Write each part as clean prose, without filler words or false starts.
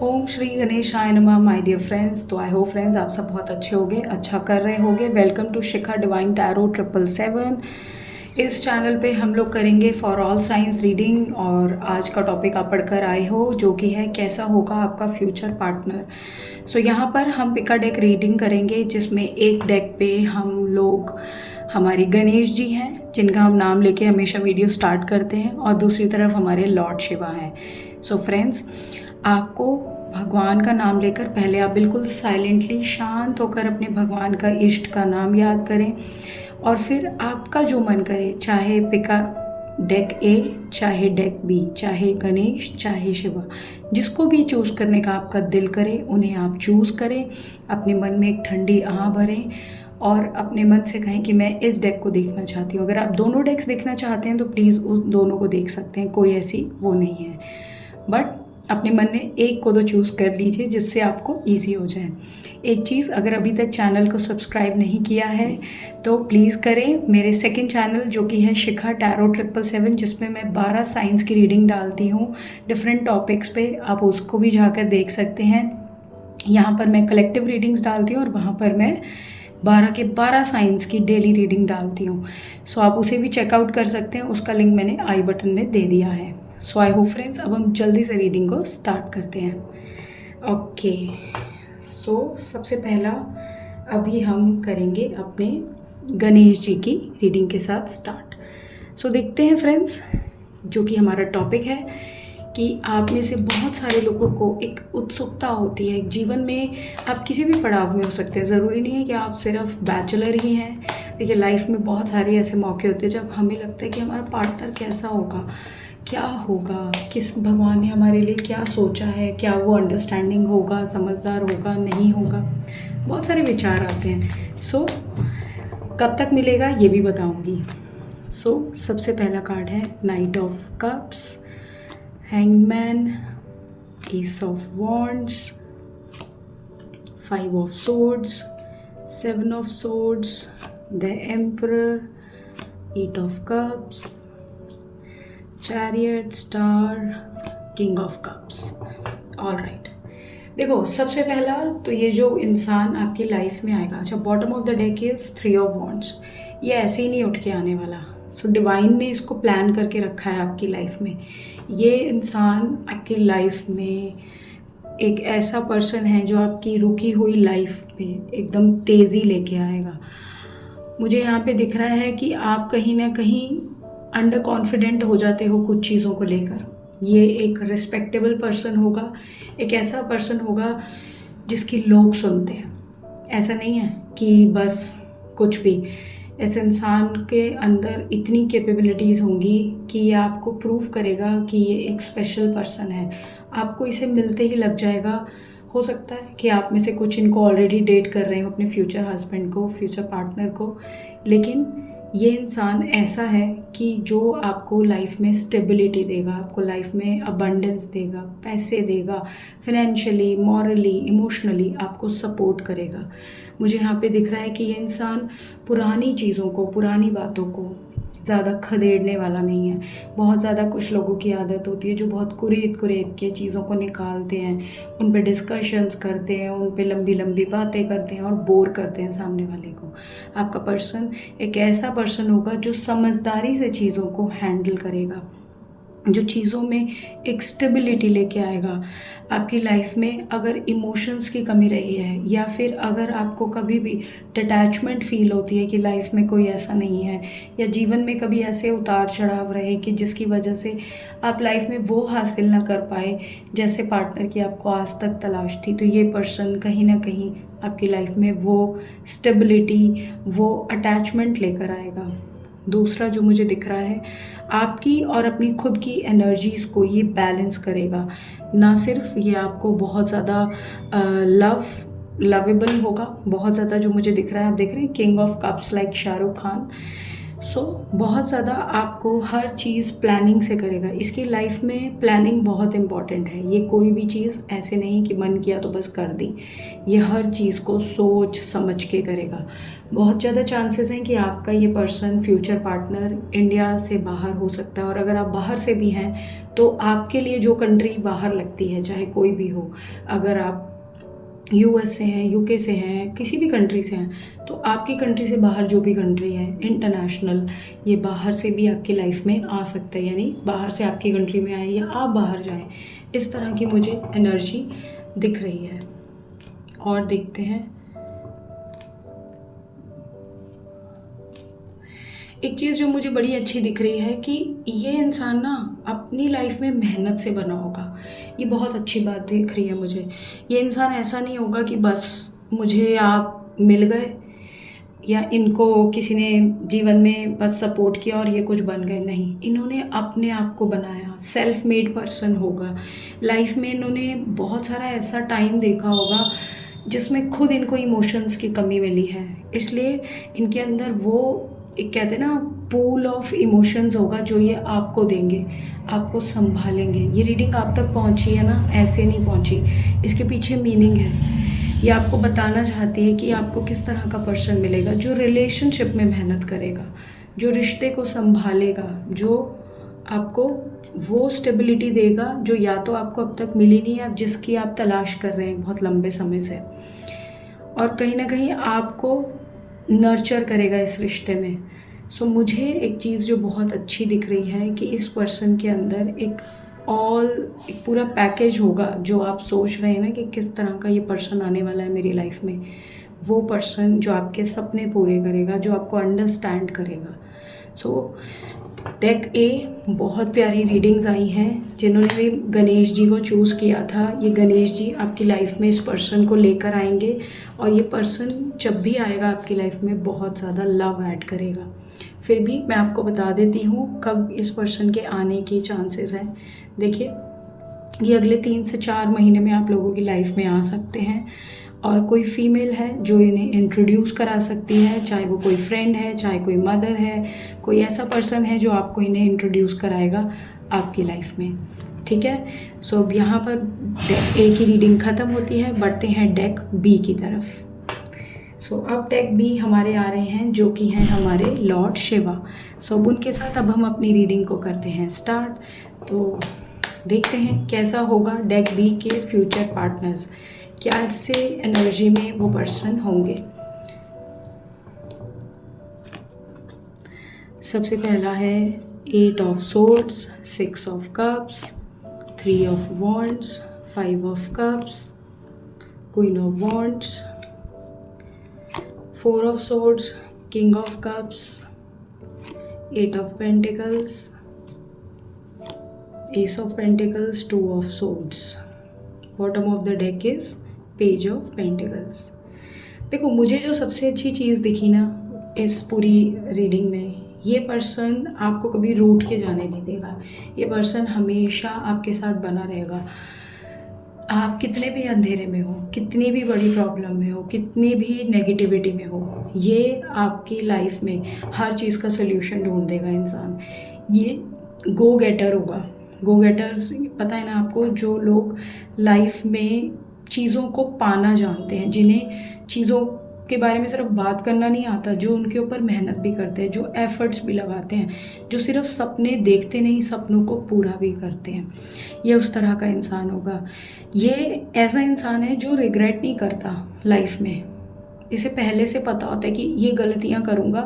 ओम श्री गणेशाय नमः my dear friends. तो आई होप फ्रेंड्स आप सब बहुत अच्छे होंगे, अच्छा कर रहे होंगे। Welcome to Shikha divine tarot 777। इस चैनल पे हम लोग करेंगे फॉर ऑल साइंस रीडिंग और आज का टॉपिक आप पढ़कर आए हो जो कि है कैसा होगा आपका फ्यूचर पार्टनर। सो यहाँ पर हम पिका डेक रीडिंग करेंगे जिसमें एक डेक पे हम लोग हमारे गणेश जी हैं जिनका हम नाम लेके हमेशा वीडियो स्टार्ट करते हैं और दूसरी तरफ हमारे लॉर्ड शिवा हैं। सो फ्रेंड्स, आपको भगवान का नाम लेकर पहले आप बिल्कुल साइलेंटली शांत होकर अपने भगवान का इष्ट का नाम याद करें और फिर आपका जो मन करे, चाहे पिका डेक ए, चाहे डेक बी, चाहे गणेश, चाहे शिवा, जिसको भी चूज़ करने का आपका दिल करे उन्हें आप चूज़ करें। अपने मन में एक ठंडी आह भरें और अपने मन से कहें कि मैं इस डेक को देखना चाहती हूँ। अगर आप दोनों डेक्स देखना चाहते हैं तो प्लीज़ उस दोनों को देख सकते हैं, कोई ऐसी वो नहीं है, बट अपने मन में एक को तो चूज़ कर लीजिए जिससे आपको इजी हो जाए। एक चीज़, अगर अभी तक चैनल को सब्सक्राइब नहीं किया है तो प्लीज़ करें। मेरे सेकंड चैनल जो कि है शिखा टैरो 777, जिसमें मैं 12 साइंस की रीडिंग डालती हूँ डिफरेंट टॉपिक्स पे, आप उसको भी जाकर देख सकते हैं। यहाँ पर मैं कलेक्टिव रीडिंग्स डालती हूँ और वहाँ पर मैं 12 के 12 साइंस की डेली रीडिंग डालती हूँ। सो आप उसे भी चेकआउट कर सकते हैं, उसका लिंक मैंने आई बटन में दे दिया है। सो आई होप फ्रेंड्स, अब हम जल्दी से रीडिंग को स्टार्ट करते हैं। ओके, सो सबसे पहला अभी हम करेंगे अपने गणेश जी की रीडिंग के साथ स्टार्ट। सो देखते हैं फ्रेंड्स, जो कि हमारा टॉपिक है कि आप में से बहुत सारे लोगों को एक उत्सुकता होती है जीवन में। आप किसी भी पड़ाव में हो सकते हैं, ज़रूरी नहीं है कि आप सिर्फ बैचलर ही हैं। देखिए, लाइफ में बहुत सारे ऐसे मौके होते हैं जब हमें लगता है कि हमारा पार्टनर कैसा होगा, क्या होगा, किस भगवान ने हमारे लिए क्या सोचा है, क्या वो अंडरस्टैंडिंग होगा, समझदार होगा, नहीं होगा, बहुत सारे विचार आते हैं। सो कब तक मिलेगा ये भी बताऊंगी। सो सबसे पहला कार्ड है night of cups, hangman, S of wands, 5 of swords, 7 of swords, the emperor, 8 of cups, chariot, star, king of cups. All right, देखो सबसे पहला तो ये जो इंसान आपकी लाइफ में आएगा, अच्छा bottom of the deck is 3 of wands. ये ऐसे ही नहीं उठ के आने वाला। सो डिवाइन ने इसको प्लान करके रखा है आपकी लाइफ में। ये इंसान आपकी लाइफ में एक ऐसा पर्सन है जो आपकी रुकी हुई लाइफ में एकदम तेज़ी लेके आएगा। मुझे यहाँ पे दिख रहा है कि आप कहीं ना कहीं अंडर कॉन्फिडेंट हो जाते हो कुछ चीज़ों को लेकर। ये एक रिस्पेक्टेबल पर्सन होगा, एक ऐसा पर्सन होगा जिसकी लोग सुनते हैं। ऐसा नहीं है कि बस कुछ भी, इस इंसान के अंदर इतनी कैपेबिलिटीज़ होंगी कि ये आपको प्रूव करेगा कि ये एक स्पेशल पर्सन है। आपको इसे मिलते ही लग जाएगा। हो सकता है कि आप में से कुछ इनको ऑलरेडी डेट कर रहे हो, अपने फ्यूचर हस्बैंड को, फ्यूचर पार्टनर को, लेकिन ये इंसान ऐसा है कि जो आपको लाइफ में स्टेबिलिटी देगा, आपको लाइफ में अबंडेंस देगा, पैसे देगा, फाइनेंशियली, मॉरली, इमोशनली आपको सपोर्ट करेगा। मुझे यहाँ पे दिख रहा है कि ये इंसान पुरानी चीज़ों को, पुरानी बातों को ज़्यादा खदेड़ने वाला नहीं है। बहुत ज़्यादा कुछ लोगों की आदत होती है जो बहुत कुरेद कुरेद के चीज़ों को निकालते हैं, उन पे डिस्कशंस करते हैं, उन पे लंबी लंबी बातें करते हैं और बोर करते हैं सामने वाले को। आपका पर्सन एक ऐसा पर्सन होगा जो समझदारी से चीज़ों को हैंडल करेगा, जो चीज़ों में एक स्टेबिलिटी लेके आएगा। आपकी लाइफ में अगर इमोशंस की कमी रही है या फिर अगर आपको कभी भी डिटैचमेंट फील होती है कि लाइफ में कोई ऐसा नहीं है, या जीवन में कभी ऐसे उतार चढ़ाव रहे कि जिसकी वजह से आप लाइफ में वो हासिल ना कर पाए जैसे पार्टनर की आपको आज तक तलाश थी, तो ये पर्सन कहीं ना कहीं आपकी लाइफ में वो स्टेबिलिटी, वो अटैचमेंट लेकर आएगा। दूसरा जो मुझे दिख रहा है, आपकी और अपनी खुद की एनर्जीज़ को ये बैलेंस करेगा। ना सिर्फ ये आपको बहुत ज़्यादा लवेबल होगा, बहुत ज़्यादा जो मुझे दिख रहा है, आप देख रहे हैं king of cups like Shahrukh Khan. So बहुत ज़्यादा आपको हर चीज़ प्लानिंग से करेगा। इसकी लाइफ में प्लानिंग बहुत इम्पॉर्टेंट है। ये कोई भी चीज़ ऐसे नहीं कि मन किया तो बस कर दी, ये हर चीज़ को सोच समझ के करेगा। बहुत ज़्यादा चांसेस हैं कि आपका ये पर्सन फ्यूचर पार्टनर इंडिया से बाहर हो सकता है, और अगर आप बाहर से भी हैं तो आपके लिए जो कंट्री बाहर लगती है, चाहे कोई भी हो, अगर आप यूएस से हैं, यूके से हैं, किसी भी कंट्री से हैं, तो आपकी कंट्री से बाहर जो भी कंट्री है इंटरनेशनल, ये बाहर से भी आपकी लाइफ में आ सकता है, यानी बाहर से आपकी कंट्री में आए या आप बाहर जाएं, इस तरह की मुझे एनर्जी दिख रही है। और देखते हैं, एक चीज़ जो मुझे बड़ी अच्छी दिख रही है कि ये इंसान ना अपनी लाइफ में मेहनत से बना होगा। ये बहुत अच्छी बात दिख रही है मुझे। ये इंसान ऐसा नहीं होगा कि बस मुझे आप मिल गए या इनको किसी ने जीवन में बस सपोर्ट किया और ये कुछ बन गए। नहीं, इन्होंने अपने आप को बनाया, सेल्फ मेड पर्सन होगा। लाइफ में इन्होंने बहुत सारा ऐसा टाइम देखा होगा जिसमें खुद इनको इमोशंस की कमी मिली है, इसलिए इनके अंदर वो एक कहते हैं ना पूल ऑफ इमोशंस होगा जो ये आपको देंगे, आपको संभालेंगे। ये रीडिंग आप तक पहुंची है ना, ऐसे नहीं पहुंची, इसके पीछे मीनिंग है। ये आपको बताना चाहती है कि आपको किस तरह का पर्सन मिलेगा जो रिलेशनशिप में मेहनत करेगा, जो रिश्ते को संभालेगा, जो आपको वो स्टेबिलिटी देगा जो या तो आपको अब तक मिली नहीं है, जिसकी आप तलाश कर रहे हैं बहुत लंबे समय से, और कहीं ना कहीं आपको नर्चर करेगा इस रिश्ते में। सो मुझे एक चीज़ जो बहुत अच्छी दिख रही है कि इस पर्सन के अंदर एक पूरा पैकेज होगा। जो आप सोच रहे हैं ना कि किस तरह का ये पर्सन आने वाला है मेरी लाइफ में, वो पर्सन जो आपके सपने पूरे करेगा, जो आपको अंडरस्टैंड करेगा। सो डेक ए बहुत प्यारी रीडिंग्स आई हैं। जिन्होंने भी गणेश जी को चूज़ किया था, ये गणेश जी आपकी लाइफ में इस पर्सन को लेकर आएंगे, और ये पर्सन जब भी आएगा आपकी लाइफ में बहुत ज़्यादा लव ऐड करेगा। फिर भी मैं आपको बता देती हूँ कब इस पर्सन के आने की चांसेस हैं। देखिए, ये अगले 3 से 4 महीने में आप लोगों की लाइफ में आ सकते हैं, और कोई फीमेल है जो इन्हें इंट्रोड्यूस करा सकती है, चाहे वो कोई फ्रेंड है, चाहे कोई मदर है, कोई ऐसा पर्सन है जो आपको इन्हें इंट्रोड्यूस कराएगा आपकी लाइफ में। ठीक है, सो अब यहाँ पर डेक ए की रीडिंग ख़त्म होती है, बढ़ते हैं डेक बी की तरफ। सो अब डेक बी हमारे आ रहे हैं जो कि हैं हमारे लॉर्ड शिवा। सो अब उनके साथ अब हम अपनी रीडिंग को करते हैं स्टार्ट। तो देखते हैं कैसा होगा डेक बी के फ्यूचर पार्टनर्स, क्या इससे एनर्जी में वो पर्सन होंगे। सबसे पहला है 8 of swords, 6 of cups, 3 of wands, 5 of cups, queen of wands, 4 of swords, king of cups, 8 of pentacles, S of pentacles, 2 of swords. Bottom of the deck is page of pentacles. देखो, मुझे जो सबसे अच्छी चीज़ दिखी ना इस पूरी reading में, ये पर्सन आपको कभी रूठ के जाने नहीं देगा। ये पर्सन हमेशा आपके साथ बना रहेगा। आप कितने भी अंधेरे में हो, कितनी भी बड़ी प्रॉब्लम में हो, कितनी भी नेगेटिविटी में हो, ये आपकी लाइफ में हर चीज़ का सल्यूशन ढूंढ देगा इंसान। ये गो गेटर होगा। गो गेटर्स पता है ना आपको, जो लोग लाइफ में चीज़ों को पाना जानते हैं, जिन्हें चीज़ों के बारे में सिर्फ बात करना नहीं आता, जो उनके ऊपर मेहनत भी करते हैं, जो एफर्ट्स भी लगाते हैं, जो सिर्फ सपने देखते नहीं, सपनों को पूरा भी करते हैं, ये उस तरह का इंसान होगा। ये ऐसा इंसान है जो रिग्रेट नहीं करता लाइफ में। इसे पहले से पता होता है कि ये गलतियां करूँगा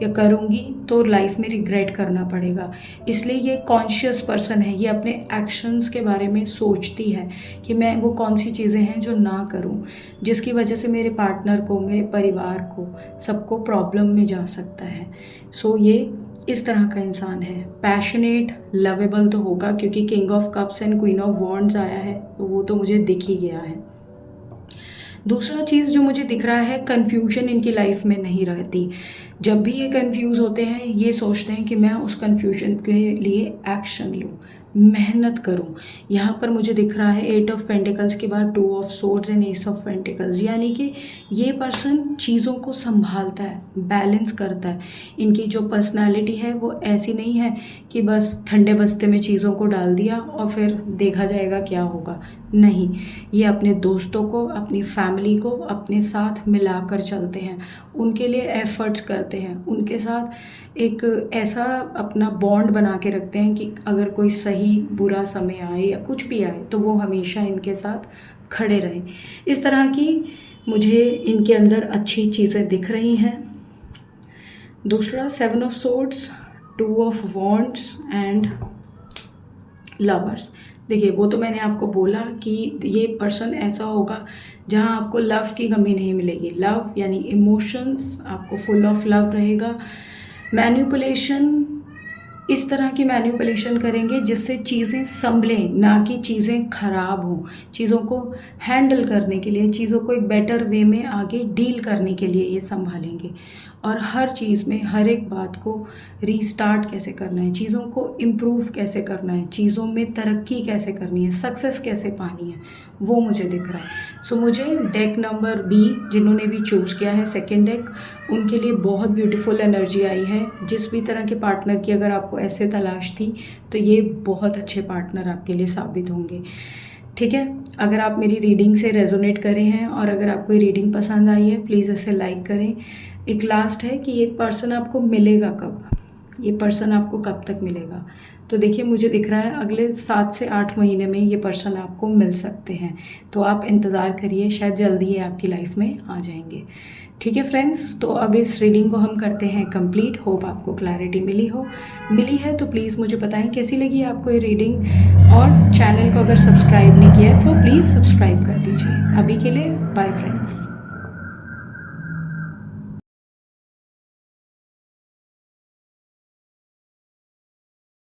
या करूँगी तो लाइफ में रिग्रेट करना पड़ेगा, इसलिए ये कॉन्शियस पर्सन है। ये अपने एक्शंस के बारे में सोचती है कि मैं वो कौन सी चीज़ें हैं जो ना करूँ, जिसकी वजह से मेरे पार्टनर को, मेरे परिवार को, सबको प्रॉब्लम में जा सकता है। सो ये इस तरह का इंसान है। पैशनेट, लवेबल तो होगा, क्योंकि king of cups and queen of wands आया है, तो वो तो मुझे दिख ही गया है। दूसरा चीज़ जो मुझे दिख रहा है, कन्फ्यूजन इनकी लाइफ में नहीं रहती। जब भी ये कंफ्यूज होते हैं, ये सोचते हैं कि मैं उस कन्फ्यूजन के लिए एक्शन लूँ, मेहनत करूँ। यहाँ पर मुझे दिख रहा है 8 ऑफ पेंटिकल्स के बाद 2 of swords and S of pentacles, यानी कि ये पर्सन चीज़ों को संभालता है, बैलेंस करता है। इनकी जो पर्सनालिटी है वो ऐसी नहीं है कि बस ठंडे बस्ते में चीज़ों को डाल दिया और फिर देखा जाएगा क्या होगा। नहीं, ये अपने दोस्तों को, अपनी फैमिली को अपने साथ मिलाकर चलते हैं, उनके लिए एफर्ट्स करते हैं, उनके साथ एक ऐसा अपना बॉन्ड बना के रखते हैं कि अगर कोई सही भी बुरा समय आए या कुछ भी आए तो वो हमेशा इनके साथ खड़े रहें। इस तरह की मुझे इनके अंदर अच्छी चीज़ें दिख रही हैं। दूसरा 7 of swords, 2 of wands and lovers. देखिए वो तो मैंने आपको बोला कि ये पर्सन ऐसा होगा जहाँ आपको लव की कमी नहीं मिलेगी। लव यानी इमोशंस, आपको फुल ऑफ लव रहेगा। मैनिपुलेशन, इस तरह की मैनिपुलेशन करेंगे जिससे चीज़ें संभलें, ना कि चीज़ें ख़राब हों। चीज़ों को हैंडल करने के लिए, चीज़ों को एक बेटर वे में आगे डील करने के लिए ये संभालेंगे। और हर चीज़ में, हर एक बात को रीस्टार्ट कैसे करना है, चीज़ों को इम्प्रूव कैसे करना है, चीज़ों में तरक्की कैसे करनी है, सक्सेस कैसे पानी है, वो मुझे दिख रहा है। सो मुझे डेक नंबर बी जिन्होंने भी चूज़ किया है, सेकेंड डेक, उनके लिए बहुत ब्यूटीफुल एनर्जी आई है। जिस भी तरह के पार्टनर की अगर आपको ऐसे तलाश थी तो ये बहुत अच्छे पार्टनर आपके लिए साबित होंगे। ठीक है, अगर आप मेरी रीडिंग से रेजोनेट करे हैं और अगर आपको ये रीडिंग पसंद आई है प्लीज़ इसे लाइक करें। एक लास्ट है कि ये पर्सन आपको मिलेगा कब, ये पर्सन आपको कब तक मिलेगा। तो देखिए मुझे दिख रहा है अगले 7 से 8 महीने में ये पर्सन आपको मिल सकते हैं। तो आप इंतज़ार करिए, शायद जल्दी ही आपकी लाइफ में आ जाएंगे। ठीक है फ्रेंड्स, तो अब इस रीडिंग को हम करते हैं कंप्लीट। होप आपको क्लैरिटी मिली है तो प्लीज़ मुझे बताएं कैसी लगी आपको ये रीडिंग। और चैनल को अगर सब्सक्राइब नहीं किया है तो प्लीज़ सब्सक्राइब कर दीजिए। अभी के लिए बाय फ्रेंड्स।